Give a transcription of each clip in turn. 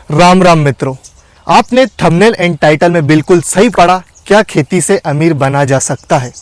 राम राम मित्रों, आपने thumbnail and title में बिल्कुल सही पढ़ा। क्या खेती से अमीर बना जा सकता है?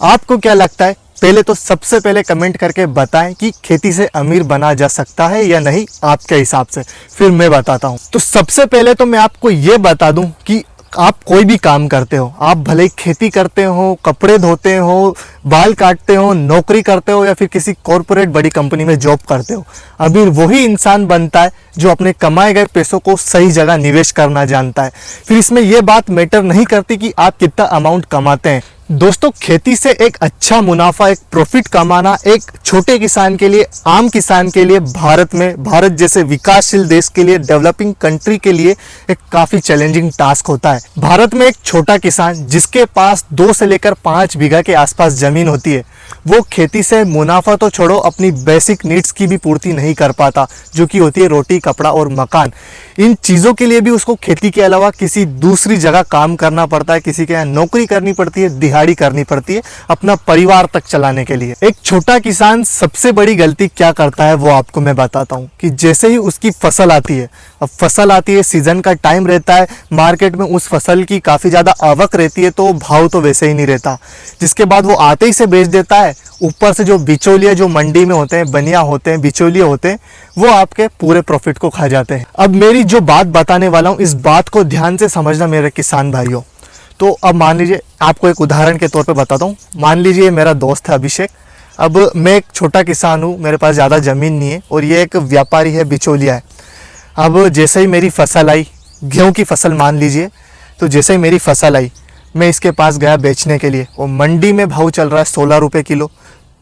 आपको क्या लगता है? पहले तो सबसे पहले कमेंट करके बताएं कि खेती से अमीर बना जा सकता है या नहीं आपके हिसाब से, फिर मैं बताता हूं। तो सबसे पहले तो मैं आपको ये बता दूं कि आप कोई भी काम करते हो, आप भले ही खेती करते हो, कपड़े धोते हो, बाल काटते हो, नौकरी करते हो या फिर किसी कॉरपोरेट बड़ी कंपनी में जॉब करते हो, अमीर वही इंसान बनता है जो अपने कमाए गए पैसों को सही जगह निवेश करना जानता है। फिर इसमें यह बात मैटर नहीं करती कि आप कितना अमाउंट कमाते हैं। दोस्तों, खेती से एक अच्छा मुनाफा, एक प्रॉफिट कमाना एक छोटे किसान के लिए, आम किसान के लिए, भारत जैसे विकासशील देश के लिए, डेवलपिंग कंट्री के लिए एक काफी चैलेंजिंग टास्क होता है। भारत में एक छोटा किसान जिसके पास 2 से लेकर 5 बीघा के आसपास जमीन होती है, वो खेती से मुनाफा तो छोड़ो, अपनी बेसिक नीड्स की भी पूर्ति नहीं कर पाता, जो कि होती है रोटी, कपड़ा और मकान। इन चीज़ों के लिए भी उसको खेती के अलावा किसी दूसरी जगह काम करना पड़ता है, किसी के यहाँ नौकरी करनी पड़ती है, दिहाड़ी करनी पड़ती है अपना परिवार तक चलाने के लिए। एक छोटा किसान सबसे बड़ी गलती क्या करता है वो आपको मैं बताता हूँ कि जैसे ही उसकी फसल आती है, अब फसल आती है, सीजन का टाइम रहता है, मार्केट में उस फसल की काफ़ी ज़्यादा आवक रहती है, तो भाव तो वैसे ही नहीं रहता। जिसके बाद वो आते ही से बेच देता है। ऊपर से जो बिचौलिया, जो मंडी में होते हैं, बनिया होते हैं, बिचौलिए होते हैं, वो आपके पूरे प्रॉफिट को खा जाते हैं। अब मेरी जो बात बताने वाला हूँ, इस बात को ध्यान से समझना मेरे किसान भाइयों। तो अब मान लीजिए, आपको एक उदाहरण के तौर पे बताता हूँ। मान लीजिए मेरा दोस्त है अभिषेक। अब मैं एक छोटा किसान हूँ, मेरे पास ज़्यादा ज़मीन नहीं है, और ये एक व्यापारी है, बिचौलिया है। अब जैसे ही मेरी फसल आई, गेहूँ की फसल मान लीजिए, तो जैसे ही मेरी फसल आई, मैं इसके पास गया बेचने के लिए, और मंडी में भाव चल रहा है 16 रुपये किलो।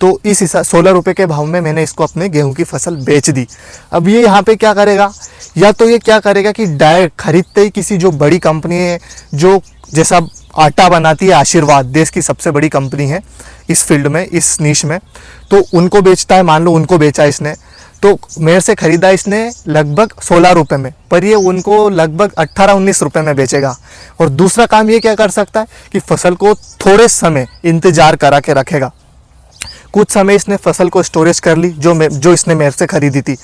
तो इस हिसाब 16 रुपये के भाव में मैंने इसको अपने गेहूं की फसल बेच दी। अब ये यहाँ पे क्या करेगा, या तो ये क्या करेगा कि डायरेक्ट खरीदते ही किसी जो बड़ी कंपनी है, जो जैसा आटा बनाती है आशीर्वाद, देश की सबसे बड़ी कंपनी है इस फील्ड में, इस नीश में, तो उनको बेचता है। मान लो उनको बेचा इसने, तो मेरे से खरीदा इसने लगभग 16 रुपये में, पर ये उनको लगभग 18-19 रुपये में बेचेगा। और दूसरा काम ये क्या कर सकता है कि फसल को थोड़े समय इंतजार करा के रखेगा। कुछ समय इसने फसल को स्टोरेज कर ली, जो इसने मेरे से खरीदी थी।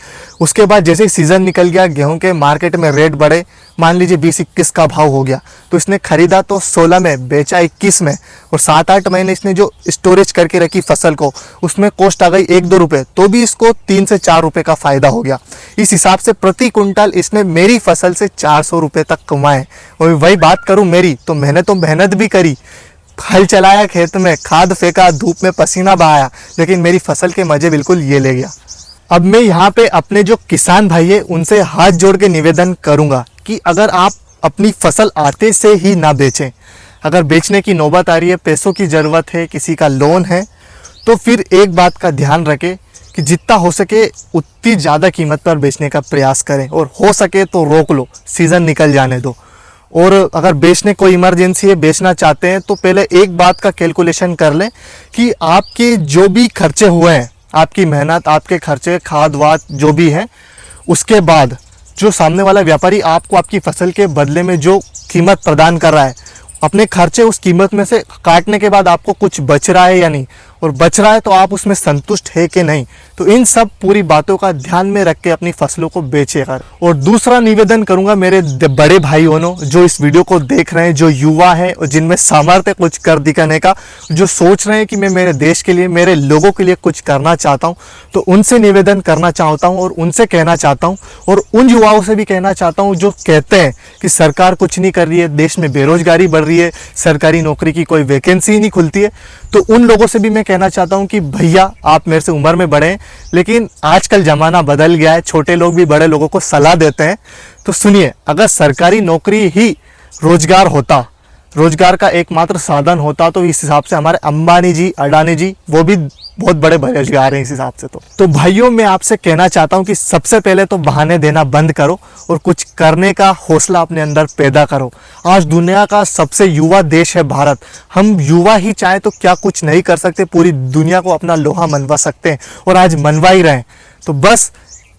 उसके बाद जैसे ही सीज़न निकल गया, गेहूं के मार्केट में रेट बढ़े, मान लीजिए 20-21 का भाव हो गया, तो इसने खरीदा तो 16 में, बेचा 21 में, और 7-8 महीने इसने जो स्टोरेज करके रखी फसल को, उसमें कॉस्ट आ गई 1-2 रुपये, तो भी इसको 3 से 4 रुपये का फ़ायदा हो गया। इस हिसाब से प्रति कुंटल इसने मेरी फसल से 400 रुपये तक कमाए। और वही बात करूँ मेरी, तो मैंने तो मेहनत भी करी, हल चलाया, खेत में खाद फेंका, धूप में पसीना बहाया, लेकिन मेरी फसल के मजे बिल्कुल ये ले गया। अब मैं यहाँ पे अपने जो किसान भाई है उनसे हाथ जोड़ के निवेदन करूँगा कि अगर आप अपनी फसल आते से ही ना बेचें, अगर बेचने की नौबत आ रही है, पैसों की ज़रूरत है, किसी का लोन है, तो फिर एक बात का ध्यान रखें कि जितना हो सके उतनी ज़्यादा कीमत पर बेचने का प्रयास करें, और हो सके तो रोक लो, सीज़न निकल जाने दो। और अगर बेचने कोई इमरजेंसी है, बेचना चाहते हैं, तो पहले एक बात का कैलकुलेशन कर लें कि आपके जो भी खर्चे हुए हैं, आपकी मेहनत, आपके खर्चे, खाद वाद जो भी है, उसके बाद जो सामने वाला व्यापारी आपको आपकी फसल के बदले में जो कीमत प्रदान कर रहा है, अपने खर्चे उस कीमत में से काटने के बाद आपको कुछ बच रहा है या नहीं, और बच रहा है तो आप उसमें संतुष्ट है कि नहीं। तो इन सब पूरी बातों का ध्यान में रख के अपनी फसलों को बेचेगा। और दूसरा निवेदन करूंगा मेरे बड़े भाई बहनों जो इस वीडियो को देख रहे हैं, जो युवा हैं और जिनमें सामर्थ्य कुछ कर दिखाने का, जो सोच रहे हैं कि मैं मेरे देश के लिए, मेरे लोगों के लिए कुछ करना चाहता हूँ, तो उनसे निवेदन करना चाहता हूँ और उनसे कहना चाहता हूँ, और उन युवाओं से भी कहना चाहता हूँ जो कहते हैं कि सरकार कुछ नहीं कर रही है, देश में बेरोजगारी बढ़ रही है, सरकारी नौकरी की कोई वैकेंसी ही नहीं खुलती है। तो उन लोगों से भी मैं कहना चाहता हूं कि भैया, आप मेरे से उम्र में बड़े हैं, लेकिन आजकल ज़माना बदल गया है, छोटे लोग भी बड़े लोगों को सलाह देते हैं। तो सुनिए, अगर सरकारी नौकरी ही रोजगार होता, रोजगार का एकमात्र साधन होता, तो इस हिसाब से हमारे अंबानी जी, अडानी जी, वो भी बहुत बड़े बेरोजगार हैं इस हिसाब से। तो भाइयों, मैं आपसे कहना चाहता हूं कि सबसे पहले तो बहाने देना बंद करो और कुछ करने का हौसला अपने अंदर पैदा करो। आज दुनिया का सबसे युवा देश है भारत। हम युवा ही चाहे तो क्या कुछ नहीं कर सकते, पूरी दुनिया को अपना लोहा मनवा सकते हैं, और आज मनवा ही रहे हैं। तो बस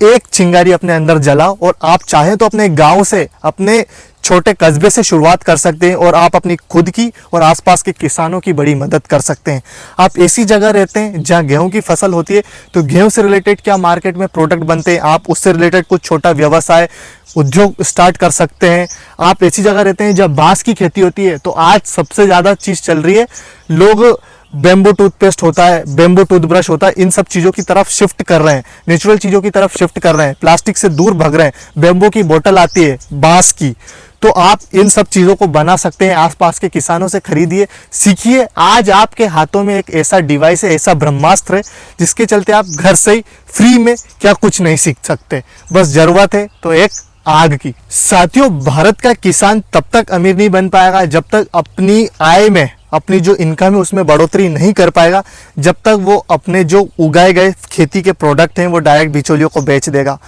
एक चिंगारी अपने अंदर जलाओ, और आप चाहें तो अपने गाँव से, अपने छोटे कस्बे से शुरुआत कर सकते हैं और आप अपनी खुद की और आसपास के किसानों की बड़ी मदद कर सकते हैं। आप ऐसी जगह रहते हैं जहां गेहूं की फसल होती है, तो गेहूं से रिलेटेड क्या मार्केट में प्रोडक्ट बनते हैं, आप उससे रिलेटेड कुछ छोटा व्यवसाय उद्योग स्टार्ट कर सकते हैं। आप ऐसी जगह रहते हैं जब बांस की खेती होती है, तो आज सबसे ज़्यादा चीज़ चल रही है, लोग बेम्बो टूथपेस्ट होता है, बेम्बो टूथब्रश होता है, इन सब चीज़ों की तरफ शिफ्ट कर रहे हैं, नेचुरल चीज़ों की तरफ शिफ्ट कर रहे हैं, प्लास्टिक से दूर भाग रहे हैं। बेम्बो की बोतल आती है बांस की, तो आप इन सब चीज़ों को बना सकते हैं। आसपास के किसानों से खरीदिए, सीखिए। आज आपके हाथों में एक ऐसा डिवाइस है, ऐसा ब्रह्मास्त्र है, जिसके चलते आप घर से ही फ्री में क्या कुछ नहीं सीख सकते। बस ज़रूरत है तो एक आग की। साथियों, भारत का किसान तब तक अमीर नहीं बन पाएगा जब तक अपनी आय में, अपनी जो इनकम है उसमें बढ़ोतरी नहीं कर पाएगा, जब तक वो अपने जो उगाए गए खेती के प्रोडक्ट हैं वो डायरेक्ट बिचौलियों को बेच देगा।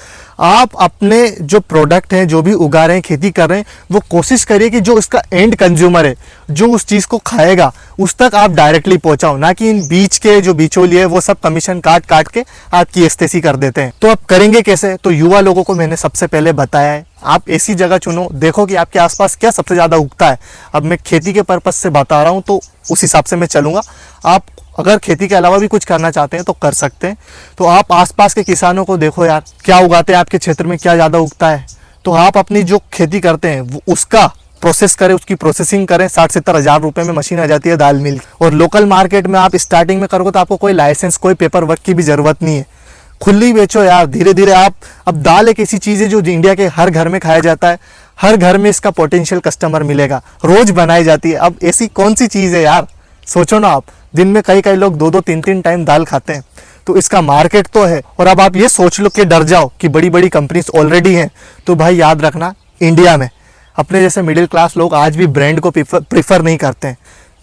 आप अपने जो प्रोडक्ट हैं, जो भी उगा रहे हैं, खेती कर रहे हैं, वो कोशिश करिए कि जो इसका एंड कंज्यूमर है, जो उस चीज़ को खाएगा, उस तक आप डायरेक्टली पहुंचाओ, ना कि इन बीच के जो बिचौलिए वो सब कमीशन काट काट के आपकी एस्तेसी कर देते हैं। तो आप करेंगे कैसे? तो युवा लोगों को मैंने सबसे पहले बताया है, आप ऐसी जगह चुनो, देखो कि आपके आसपास क्या सबसे ज़्यादा उगता है। अब मैं खेती के पर्पज़ से बता रहा हूँ तो उस हिसाब से मैं चलूँगा। आप अगर खेती के अलावा भी कुछ करना चाहते हैं तो कर सकते हैं। तो आप आसपास के किसानों को देखो यार, क्या उगाते हैं, आपके क्षेत्र में क्या ज़्यादा उगता है, तो आप अपनी जो खेती करते हैं वो उसका प्रोसेस करें, उसकी प्रोसेसिंग करें। 60-70 हज़ार रुपये में मशीन आ जाती है दाल मिल। और लोकल मार्केट में आप स्टार्टिंग में करोगे तो आपको कोई लाइसेंस, कोई पेपर वर्क की भी ज़रूरत नहीं है, खुली बेचो यार, धीरे धीरे आप। अब दाल एक ऐसी चीज़ है जो इंडिया के हर घर में खाया जाता है, हर घर में इसका पोटेंशियल कस्टमर मिलेगा, रोज बनाई जाती है। अब ऐसी कौन सी चीज़ है यार, सोचो ना आप, दिन में कई लोग 2-2, 3-3 टाइम दाल खाते हैं, तो इसका मार्केट तो है। और अब आप ये सोच लो कि डर जाओ कि बड़ी बड़ी कंपनीज ऑलरेडी हैं, तो भाई याद रखना, इंडिया में अपने जैसे मिडिल क्लास लोग आज भी ब्रांड को प्रीफर नहीं करते हैं।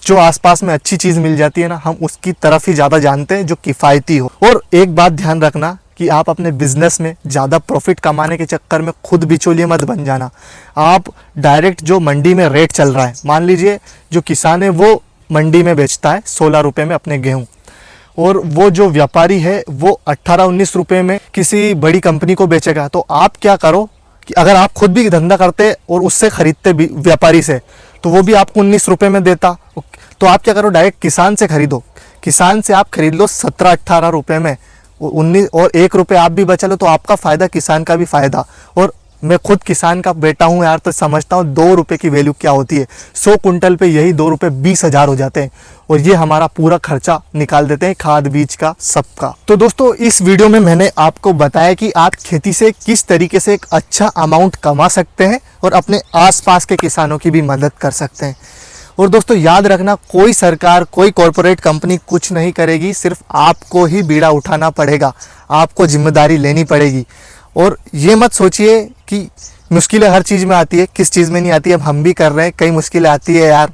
जो आसपास में अच्छी चीज़ मिल जाती है ना, हम उसकी तरफ ही ज़्यादा जानते हैं जो किफ़ायती हो। और एक बात ध्यान रखना कि आप अपने बिजनेस में ज़्यादा प्रॉफिट कमाने के चक्कर में खुद बिचौलिए मत बन जाना। आप डायरेक्ट जो मंडी में रेट चल रहा है, मान लीजिए जो किसान है वो मंडी में बेचता है 16 रुपये में अपने गेहूँ, और वो जो व्यापारी है वो 18-19 रुपये में किसी बड़ी कंपनी को बेचेगा। तो आप क्या करो कि अगर आप खुद भी धंधा करते और उससे खरीदते भी व्यापारी से, तो वो भी आपको 19 रुपये में देता, तो आप क्या करो, डायरेक्ट किसान से खरीदो। किसान से आप खरीद लो 17-18 रुपये में, 19 और 1 रुपये आप भी बचा लो, तो आपका फ़ायदा, किसान का भी फ़ायदा। और मैं खुद किसान का बेटा हूँ यार, तो समझता हूँ 2 रुपये की वैल्यू क्या होती है। 100 कुंटल पे यही 2 रुपये 20,000 हो जाते हैं, और ये हमारा पूरा खर्चा निकाल देते हैं, खाद बीज का, सबका। तो दोस्तों, इस वीडियो में मैंने आपको बताया कि आप खेती से किस तरीके से एक अच्छा अमाउंट कमा सकते हैं और अपने आसपास के किसानों की भी मदद कर सकते हैं। और दोस्तों याद रखना, कोई सरकार, कोई कॉरपोरेट कंपनी कुछ नहीं करेगी, सिर्फ आपको ही बीड़ा उठाना पड़ेगा, आपको जिम्मेदारी लेनी पड़ेगी। और ये मत सोचिए कि मुश्किलें हर चीज़ में आती है, किस चीज़ में नहीं आती। अब हम भी कर रहे हैं, कई मुश्किलें आती है यार।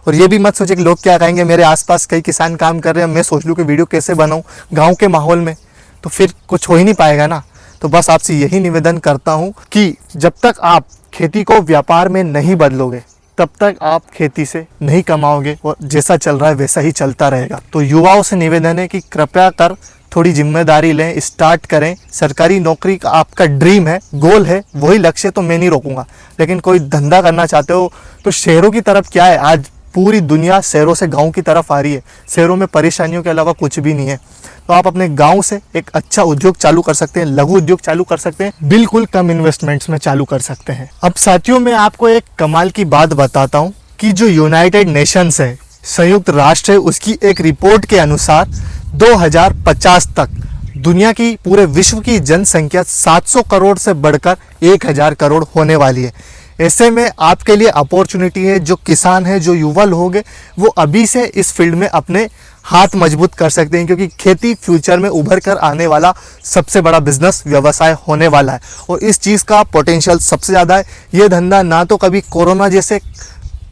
और ये भी मत सोचिए कि लोग क्या कहेंगे, मेरे आसपास कई किसान काम कर रहे हैं, मैं सोच लूँ कि वीडियो कैसे बनाऊँ गाँव के माहौल में, तो फिर कुछ हो ही नहीं पाएगा ना। तो बस आपसे यही निवेदन करता हूँ कि जब तक आप खेती को व्यापार में नहीं बदलोगे, तब तक आप खेती से नहीं कमाओगे, और जैसा चल रहा है वैसा ही चलता रहेगा। तो युवाओं से निवेदन है कि कृपया कर थोड़ी जिम्मेदारी लें, स्टार्ट करें। सरकारी नौकरी का आपका ड्रीम है, गोल है, वही लक्ष्य, तो मैं नहीं रोकूंगा। लेकिन कोई धंधा करना चाहते हो तो शहरों की तरफ क्या है, आज पूरी दुनिया शहरों से गाँव की तरफ आ रही है। शहरों में परेशानियों के अलावा कुछ भी नहीं है, तो आप अपने गांव से एक अच्छा उद्योग चालू कर सकते हैं, लघु उद्योग चालू कर सकते हैं, बिल्कुल कम इन्वेस्टमेंट्स में चालू कर सकते हैं। अब साथियों, मैं आपको एक कमाल की बात बताता हूं कि जो यूनाइटेड नेशंस है, संयुक्त राष्ट्र है, उसकी एक रिपोर्ट के अनुसार 2050 तक दुनिया की, पूरे विश्व की जनसंख्या 700 करोड़ से बढ़कर 1000 करोड़ होने वाली है। ऐसे में आपके लिए अपॉर्चुनिटी है, जो किसान है, जो युवा लोग हैं, वो अभी से इस फील्ड में अपने हाथ मजबूत कर सकते हैं, क्योंकि खेती फ्यूचर में उभर कर आने वाला सबसे बड़ा बिजनेस व्यवसाय होने वाला है, और इस चीज़ का पोटेंशियल सबसे ज़्यादा है। ये धंधा ना तो कभी कोरोना जैसे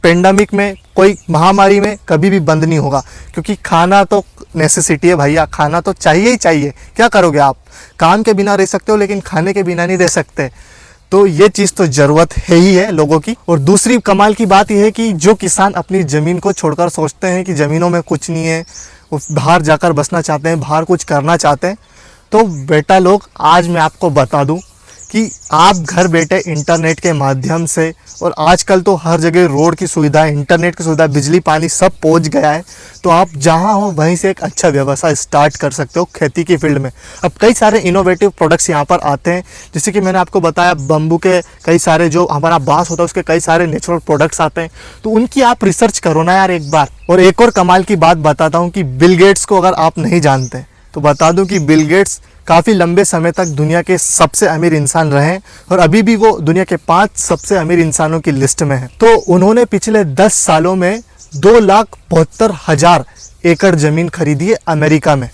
पेंडेमिक में, कोई महामारी में कभी भी बंद नहीं होगा, क्योंकि खाना तो नेसेसिटी है भैया, खाना तो चाहिए ही चाहिए। क्या करोगे आप, काम के बिना रह सकते हो लेकिन खाने के बिना नहीं रह सकते। तो ये चीज़ तो ज़रूरत है ही है लोगों की। और दूसरी कमाल की बात यह है कि जो किसान अपनी ज़मीन को छोड़कर सोचते हैं कि ज़मीनों में कुछ नहीं है, वो बाहर जाकर बसना चाहते हैं, बाहर कुछ करना चाहते हैं, तो बेटा लोग, आज मैं आपको बता दूं कि आप घर बैठे इंटरनेट के माध्यम से, और आजकल तो हर जगह रोड की सुविधा, इंटरनेट की सुविधा, बिजली पानी सब पहुंच गया है, तो आप जहां हो वहीं से एक अच्छा व्यवसाय स्टार्ट कर सकते हो खेती की फील्ड में। अब कई सारे इनोवेटिव प्रोडक्ट्स यहाँ पर आते हैं, जैसे कि मैंने आपको बताया बम्बू के कई सारे, जो हमारा बांस होता है उसके कई सारे नेचुरल प्रोडक्ट्स आते हैं, तो उनकी आप रिसर्च करो ना यार एक बार। और एक और कमाल की बात बताता हूँ कि बिल गेट्स को अगर आप नहीं जानते तो बता दूं कि बिल गेट्स काफ़ी लंबे समय तक दुनिया के सबसे अमीर इंसान रहे और अभी भी वो दुनिया के 5 सबसे अमीर इंसानों की लिस्ट में है। तो उन्होंने पिछले 10 सालों में 2,72,000 एकड़ ज़मीन खरीदी है अमेरिका में।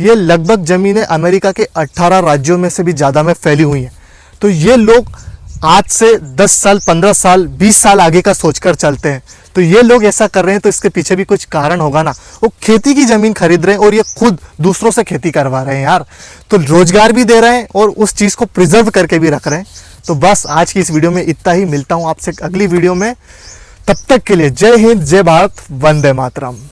ये लगभग ज़मीनें अमेरिका के 18 राज्यों में से भी ज़्यादा में फैली हुई हैं। तो ये लोग आज से 10 साल, 15 साल, 20 साल आगे का सोचकर चलते हैं। तो ये लोग ऐसा कर रहे हैं तो इसके पीछे भी कुछ कारण होगा ना। वो खेती की ज़मीन खरीद रहे हैं और ये खुद दूसरों से खेती करवा रहे हैं यार, तो रोजगार भी दे रहे हैं और उस चीज़ को प्रिजर्व करके भी रख रहे हैं। तो बस आज की इस वीडियो में इतना ही। मिलता हूँ आपसे अगली वीडियो में, तब तक के लिए जय हिंद, जय भारत, वंदे मातरम।